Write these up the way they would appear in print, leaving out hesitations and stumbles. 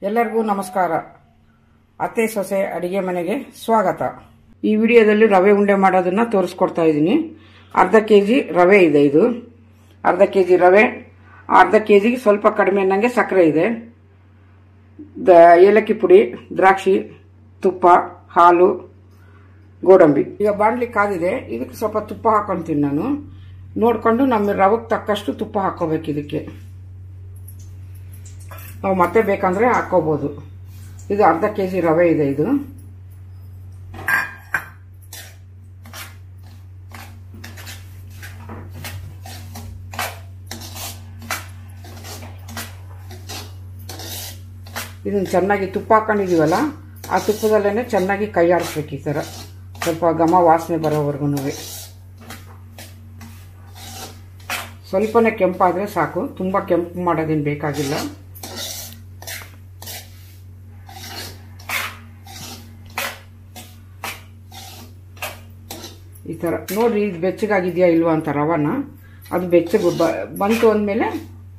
ಎಲ್ಲರಿಗೂ ನಮಸ್ಕಾರ. ಅತ್ತೆ ಸೊಸೆ ಅಡಿಗೆ ಮನೆಗೆ ಸ್ವಾಗತ. ಈ ವಿಡಿಯೋದಲ್ಲಿ ರವೆ ಉಂಡೆ ಮಾಡೋದನ್ನ ತೋರಿಸ್ಕೊಡ್ತಾ ಇದ್ದೀನಿ. ಅರ್ಧ ಕೆಜಿ ರವೆ ಇದೆ. ಇದು ಅರ್ಧ ಕೆಜಿ ರವೆ, ಅರ್ಧ ಕೆಜಿಗೆ ಸ್ವಲ್ಪ ಕಡಿಮೆ ಅನ್ನಂಗೆ ಸಕ್ಕರೆ ಇದೆ, ಏಲಕ್ಕಿ ಪುಡಿ, ದ್ರಾಕ್ಷಿ, ತುಪ್ಪ, ಹಾಲು, ಗೋಡಂಬಿ. ಈಗ ಬಾಣಲಿ ಕಾದಿದೆ, ಇದಕ್ಕೆ ಸ್ವಲ್ಪ ತುಪ್ಪ ಹಾಕೊಂತೀನಿ ನಾನು. ನೋಡ್ಕೊಂಡು ನಮ್ಮ ರವೆಗೆ ತಕ್ಕಷ್ಟು ತುಪ್ಪ ಹಾಕೋಬೇಕು. ಇದಕ್ಕೆ ನಾವು ಮತ್ತೆ ಬೇಕಂದ್ರೆ ಹಾಕೋಬಹುದು. ಇದು ಅರ್ಧ ಕೆಜಿ ರವೆ ಇದೆ. ಇದು ಇದನ್ನ ಚೆನ್ನಾಗಿ ತುಪ್ಪ ಹಾಕೊಂಡಿದೀವಲ್ಲ, ಆ ತುಪ್ಪದಲ್ಲೇನೆ ಚೆನ್ನಾಗಿ ಕೈ ಆಡಿಸ್ಬೇಕು. ಈ ತರ ಸ್ವಲ್ಪ ಘಮ ವಾಸನೆ ಬರೋವರೆಗೂ ಸ್ವಲ್ಪನೇ ಕೆಂಪಾದ್ರೆ ಸಾಕು, ತುಂಬಾ ಕೆಂಪು ಮಾಡೋದೇನು ಬೇಕಾಗಿಲ್ಲ. ಈ ತರ ನೋಡ್ರಿ, ಇದು ಬೆಚ್ಚಗಾಗಿದೆಯಾ ಇಲ್ವಾ ಅಂತ ರವನ. ಅದು ಬೆಚ್ಚಗೆ ಬಂತು ಅಂದಮೇಲೆ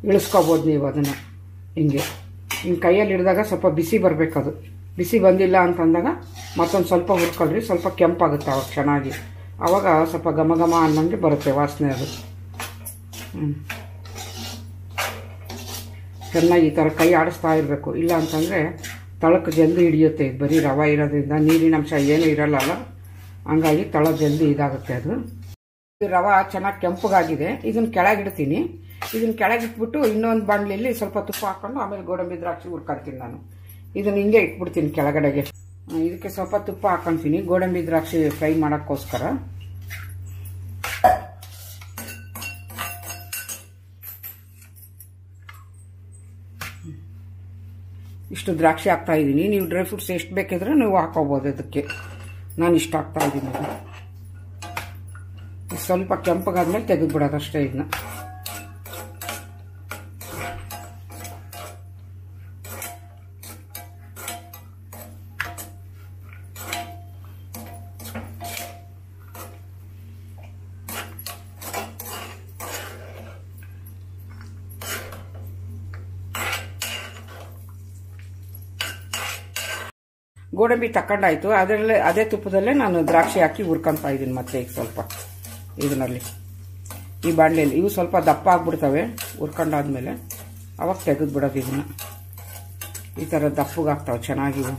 ಇಳಿಸ್ಕೋಬೋದು ನೀವು ಅದನ್ನ. ಹಿಂಗೆ ಕೈಯಲ್ಲಿ ಹಿಡಿದಾಗ ಸ್ವಲ್ಪ ಬಿಸಿ ಬರಬೇಕು. ಅದು ಬಿಸಿ ಬಂದಿಲ್ಲ ಅಂತಂದಾಗ ಮತ್ತೊಂದು ಸ್ವಲ್ಪ ಹುರ್ಕೊಳ್ರಿ, ಸ್ವಲ್ಪ ಕೆಂಪಾಗುತ್ತೆ ಅವಾಗ ಚೆನ್ನಾಗಿ. ಆವಾಗ ಸ್ವಲ್ಪ ಘಮ ಘಮ ಅನ್ನಂಗೆ ಬರುತ್ತೆ ವಾಸನೆ. ಅದು ಚೆನ್ನಾಗಿ ಈ ಥರ ಕೈ ಆಡಿಸ್ತಾ ಇರಬೇಕು. ಇಲ್ಲ ಅಂತಂದರೆ ತಳಕ್ಕೆ ಜಲ್ದಿ ಹಿಡಿಯುತ್ತೆ. ಬರೀ ರವೆ ಇರೋದ್ರಿಂದ ನೀರಿನ ಅಂಶ ಏನೂ ಇರಲ್ಲ, ಹಂಗಾಗಿ ತಳ ಜಲ್ದಿ ಇದಾಗುತ್ತೆ. ಅದು ರವೆ ಚೆನ್ನಾಗಿ ಕೆಂಪಗಾಗಿದೆ. ಇದನ್ನ ಕೆಳಗಿಡ್ತೀನಿ. ಇದನ್ನ ಕೆಳಗಿಟ್ಬಿಟ್ಟು ಇನ್ನೊಂದು ಬಾಣಲಿಯಲ್ಲಿ ಸ್ವಲ್ಪ ತುಪ್ಪ ಹಾಕೊಂಡು ಆಮೇಲೆ ಗೋಡಂಬಿ ದ್ರಾಕ್ಷಿ ಹುರ್ಕೊಳ್ತೀನಿ ನಾನು. ಇದನ್ನ ಹಿಂಗೆ ಇಟ್ಬಿಡ್ತೀನಿ ಕೆಳಗಡೆಗೆ. ಇದಕ್ಕೆ ಸ್ವಲ್ಪ ತುಪ್ಪ ಹಾಕೊಂತೀನಿ ಗೋಡಂಬಿ ದ್ರಾಕ್ಷಿ ಫ್ರೈ ಮಾಡೋಕ್ಕೋಸ್ಕರ. ಇಷ್ಟು ದ್ರಾಕ್ಷಿ ಹಾಕ್ತಾ ಇದ್ದೀನಿ. ನೀವು ಡ್ರೈ ಫ್ರೂಟ್ಸ್ ಎಷ್ಟು ಬೇಕಿದ್ರೆ ನೀವು ಹಾಕೋಬಹುದು. ಅದಕ್ಕೆ ನಾನು ಇಷ್ಟ ಹಾಕ್ತಾ ಇದ್ದೀನಿ. ಸ್ವಲ್ಪ ಕೆಂಪಗಾದ್ಮೇಲೆ ತೆಗೆದುಬಿಡೋದು ಅಷ್ಟೇ. ಇದನ್ನ ಗೋಡಂಬಿ ತಕೊಂಡಾಯ್ತು. ಅದರಲ್ಲೇ ಅದೇ ತುಪ್ಪದಲ್ಲೇ ನಾನು ದ್ರಾಕ್ಷಿ ಹಾಕಿ ಹುರ್ಕೊಂತಾ ಇದ್ದೀನಿ ಮತ್ತೆ. ಈಗ ಸ್ವಲ್ಪ ಇದರಲ್ಲಿ ಈ ಬಾಣಲೆಯಲ್ಲಿ ಇವು ಸ್ವಲ್ಪ ದಪ್ಪ ಆಗ್ಬಿಡ್ತವೆ ಹುರ್ಕೊಂಡಾದ್ಮೇಲೆ. ಅವಾಗ ತೆಗೆದ್ಬಿಡೋದು ಇದನ್ನ. ಈ ಥರ ದಪ್ಪಗಾಗ್ತಾವೆ ಚೆನ್ನಾಗಿವು.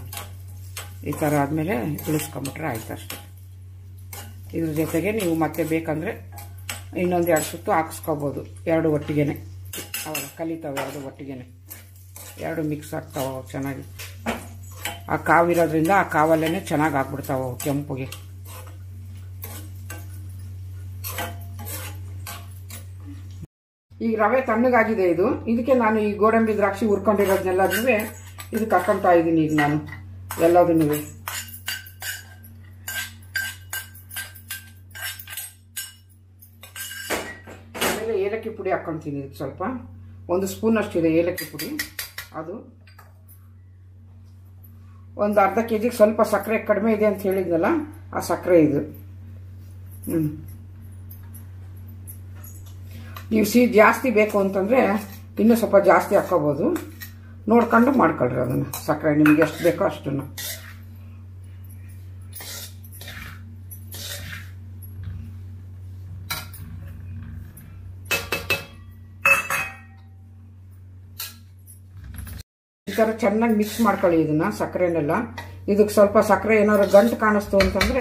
ಈ ಥರ ಆದಮೇಲೆ ಇಳಿಸ್ಕೊಂಬಿಟ್ರೆ ಆಯ್ತು ಅಷ್ಟೇ. ಇದ್ರ ಜೊತೆಗೆ ನೀವು ಮತ್ತೆ ಬೇಕಂದರೆ ಇನ್ನೊಂದು 2 ಸುತ್ತು ಹಾಕಿಸ್ಕೋಬೋದು. 2 ಒಟ್ಟಿಗೆನೆ ಅವಾಗ ಕಲಿತಾವೆ. 2 ಒಟ್ಟಿಗೆನೆ 2 ಮಿಕ್ಸ್ ಆಗ್ತಾವೆ ಚೆನ್ನಾಗಿ. ಆ ಕಾವಿರೋದ್ರಿಂದ ಆ ಕಾವಲ್ಲೇ ಚೆನ್ನಾಗಿ ಹಾಕ್ಬಿಡ್ತಾವೆ ಕೆಂಪುಗೆ. ಈಗ ರವೆ ತಣ್ಣಗಾಗಿದೆ. ಇದಕ್ಕೆ ನಾನು ಈ ಗೋಡಂಬಿ ದ್ರಾಕ್ಷಿ ಹುರ್ಕೊಂಡಿರೋದನ್ನೆಲ್ಲದೂ ಇದಕ್ಕೆ ಹಾಕೊಂತಾ ಇದ್ದೀನಿ. ಈಗ ನಾನು ಎಲ್ಲದನ್ನೂ ಆಮೇಲೆ ಏಲಕ್ಕಿ ಪುಡಿ ಹಾಕ್ಕೊತೀನಿ. ಇದಕ್ಕೆ ಸ್ವಲ್ಪ 1 ಸ್ಪೂನ್ ಅಷ್ಟಿದೆ ಏಲಕ್ಕಿ ಪುಡಿ. ಅದು ಒಂದು ಅರ್ಧ ಕೆಜಿಗೆ ಸ್ವಲ್ಪ ಸಕ್ಕರೆ ಕಡಿಮೆ ಇದೆ ಅಂತ ಹೇಳಿದ್ನಲ್ಲ, ಆ ಸಕ್ಕರೆ ಇದು. ನೀವು ಸಿಹಿ ಜಾಸ್ತಿ ಬೇಕು ಅಂತಂದರೆ ಇನ್ನೂ ಸ್ವಲ್ಪ ಜಾಸ್ತಿ ಹಾಕ್ಕೋಬೋದು. ನೋಡ್ಕೊಂಡು ಮಾಡ್ಕೊಳ್ರಿ ಅದನ್ನು. ಸಕ್ಕರೆ ನಿಮ್ಗೆ ಎಷ್ಟು ಬೇಕೋ ಅಷ್ಟನ್ನು. ಈ ಥರ ಚೆನ್ನಾಗಿ ಮಿಕ್ಸ್ ಮಾಡ್ಕೊಳ್ಳಿ ಇದನ್ನ, ಸಕ್ಕರೆನೆಲ್ಲ. ಇದಕ್ಕೆ ಸ್ವಲ್ಪ ಸಕ್ಕರೆ ಏನಾದ್ರು ಗಂಟು ಕಾಣಿಸ್ತು ಅಂತಂದರೆ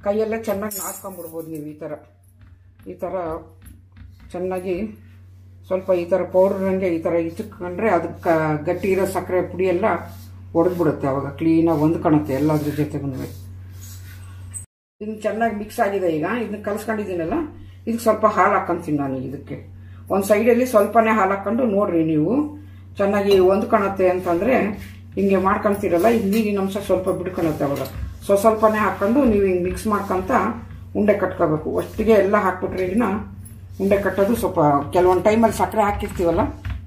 ಕೈಯಲ್ಲೇ ಚೆನ್ನಾಗಿ ನಾದ್ಕೊಂಡ್ಬಿಡ್ಬೋದು ನೀವು. ಈ ಥರ ಚೆನ್ನಾಗಿ ಸ್ವಲ್ಪ ಈ ಥರ ಪೌಡ್ರಂಗೆ ಈ ಥರ ಇಚ್ಚಿಕೊಂಡ್ರೆ ಅದಕ್ಕೆ ಗಟ್ಟಿ ಇರೋ ಸಕ್ಕರೆ ಪುಡಿ ಎಲ್ಲ ಒಡೆದ್ಬಿಡುತ್ತೆ. ಅವಾಗ ಕ್ಲೀನಾಗಿ ಹೊಂದ್ಕೊಳುತ್ತೆ ಎಲ್ಲದ್ರ ಜೊತೆಗೂ. ಇದನ್ನ ಚೆನ್ನಾಗಿ ಮಿಕ್ಸ್ ಆಗಿದೆ. ಈಗ ಇದನ್ನ ಕಲಿಸ್ಕೊಂಡಿದ್ದೀನಲ್ಲ, ಇದಕ್ಕೆ ಸ್ವಲ್ಪ ಹಾಲು ಹಾಕೊಂತೀನಿ ನಾನು. ಇದಕ್ಕೆ ಒಂದು ಸೈಡಲ್ಲಿ ಸ್ವಲ್ಪನೇ ಹಾಲು ಹಾಕೊಂಡು ನೋಡ್ರಿ ನೀವು ಚೆನ್ನಾಗಿ ಹೊಂದ್ಕೊಳತ್ತೆ ಅಂತಂದರೆ ಹಿಂಗೆ ಮಾಡ್ಕೊಳ್ತೀರಲ್ಲ, ಇದು ನೀರಿನ ಅಂಶ ಸ್ವಲ್ಪ ಬಿಡ್ಕೊಳತ್ತೆ. ಅವಾಗ ಸ್ವಲ್ಪನೇ ಹಾಕೊಂಡು ನೀವು ಹಿಂಗೆ ಮಿಕ್ಸ್ ಮಾಡ್ಕೊಂತ ಉಂಡೆ ಕಟ್ಕೋಬೇಕು. ಒಟ್ಟಿಗೆ ಎಲ್ಲ ಹಾಕ್ಬಿಟ್ರೆ ಇದನ್ನ ಉಂಡೆ ಕಟ್ಟೋದು ಸ್ವಲ್ಪ ಕೆಲವೊಂದು ಟೈಮಲ್ಲಿ ಸಕ್ಕರೆ ಹಾಕಿರ್ತೀವಲ್ಲ,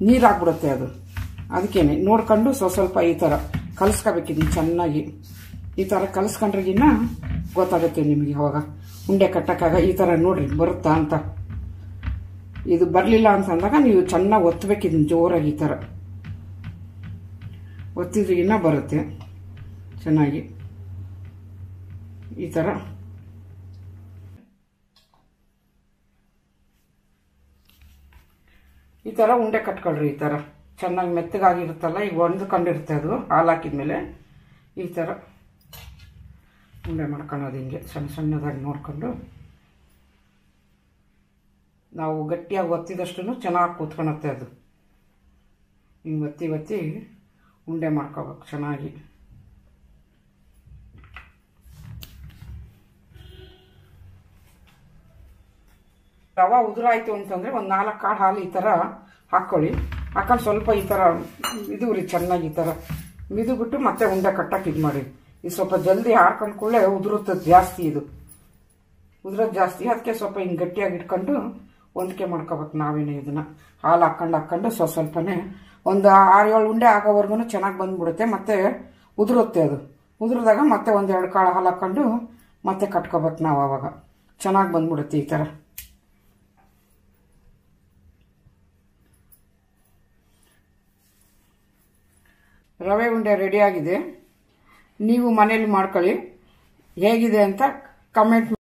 ನೀರು ಹಾಕ್ಬಿಡುತ್ತೆ ಅದು. ಅದಕ್ಕೇನೆ ನೋಡ್ಕೊಂಡು ಸ್ವಲ್ಪ ಈ ಥರ ಕಲಿಸ್ಕೋಬೇಕಿದ್ದೀನಿ ಚೆನ್ನಾಗಿ. ಈ ಥರ ಕಲಿಸ್ಕೊಂಡ್ರಿಗಿನ್ನ ಗೊತ್ತಾಗುತ್ತೆ ನಿಮಗೆ ಅವಾಗ ಉಂಡೆ ಕಟ್ಟಕ್ಕಾಗ. ಈ ಥರ ನೋಡ್ರಿ ಬರುತ್ತಾ ಅಂತ. ಇದು ಬರಲಿಲ್ಲ ಅಂತಂದಾಗ ನೀವು ಚೆನ್ನಾಗಿ ಒತ್ತಬೇಕು ಇದನ್ನ ಜೋರಾಗಿ. ಈ ಥರ ಒತ್ತಿದ್ರೆ ಇನ್ನೂ ಬರುತ್ತೆ ಚೆನ್ನಾಗಿ. ಈ ಥರ ಉಂಡೆ ಕಟ್ಕೊಳ್ರಿ. ಈ ಥರ ಚೆನ್ನಾಗಿ ಮೆತ್ತಗಾಗಿರುತ್ತಲ್ಲ, ಈಗ ಹೊಂದ್ಕೊಂಡಿರುತ್ತೆ ಅದು ಹಾಲು ಹಾಕಿದ್ಮೇಲೆ. ಈ ಥರ ಉಂಡೆ ಮಾಡ್ಕೊಳ್ಳೋದು ಹಿಂಗೆ ಸಣ್ಣ ಸಣ್ಣದಾಗಿ ನೋಡಿಕೊಂಡು. ನಾವು ಗಟ್ಟಿಯಾಗಿ ಒತ್ತಿದಷ್ಟು ಚೆನ್ನಾಗಿ ಕೂತ್ಕೊಳುತ್ತೆ ಅದು. ಹಿಂಗೆ ಒತ್ತಿ ಉಂಡೆ ಮಾಡ್ಕೋಬೇಕು ಚೆನ್ನಾಗಿ. ರವೆ ಉದುರಾಯಿತು ಅಂತಂದರೆ ಒಂದು 4 ಕಾಳು ಹಾಲು ಈ ಥರ ಹಾಕ್ಕೊಳ್ಳಿ. ಹಾಕೊಂಡು ಸ್ವಲ್ಪ ಈ ಥರ ಮಿದುವ್ರಿ ಚೆನ್ನಾಗಿ. ಈ ಥರ ಮಿದು ಬಿಟ್ಟು ಮತ್ತೆ ಉಂಡೆ ಕಟ್ಟಕ್ಕೆ ಇದು ಮಾಡಿ. ಇದು ಸ್ವಲ್ಪ ಜಲ್ದಿ ಹಾಕೊಂಡು ಕೂಡಲೇ ಉದುರುತ್ತದೆ ಜಾಸ್ತಿ, ಇದು ಉದುರೋದು ಜಾಸ್ತಿ. ಅದಕ್ಕೆ ಸ್ವಲ್ಪ ಹಿಂಗೆ ಗಟ್ಟಿಯಾಗಿ ಇಟ್ಕೊಂಡು ಹೊಂದಿಕೆ ಮಾಡ್ಕೋಬೇಕು ನಾವೇನೇ. ಇದನ್ನು ಹಾಲು ಹಾಕ್ಕೊಂಡು ಸ್ವಲ್ಪನೇ ಒಂದು 6-7 ಉಂಡೆ ಆಗೋವರೆಗೂ ಚೆನ್ನಾಗಿ ಬಂದ್ಬಿಡುತ್ತೆ. ಮತ್ತೆ ಉದುರುತ್ತೆ ಅದು. ಉದುರಿದಾಗ ಮತ್ತೆ 1-2 ಕಾಳು ಹಾಲು ಹಾಕ್ಕೊಂಡು ಮತ್ತೆ ಕಟ್ಕೋಬೇಕು ನಾವು. ಆವಾಗ ಚೆನ್ನಾಗಿ ಬಂದ್ಬಿಡುತ್ತೆ ಈ ಥರ. ರವೆ ಉಂಡೆ ರೆಡಿಯಾಗಿದೆ. ನೀವು ಮನೇಲಿ ಮಾಡ್ಕೊಳ್ಳಿ. ಹೇಗಿದೆ ಅಂತ ಕಮೆಂಟ್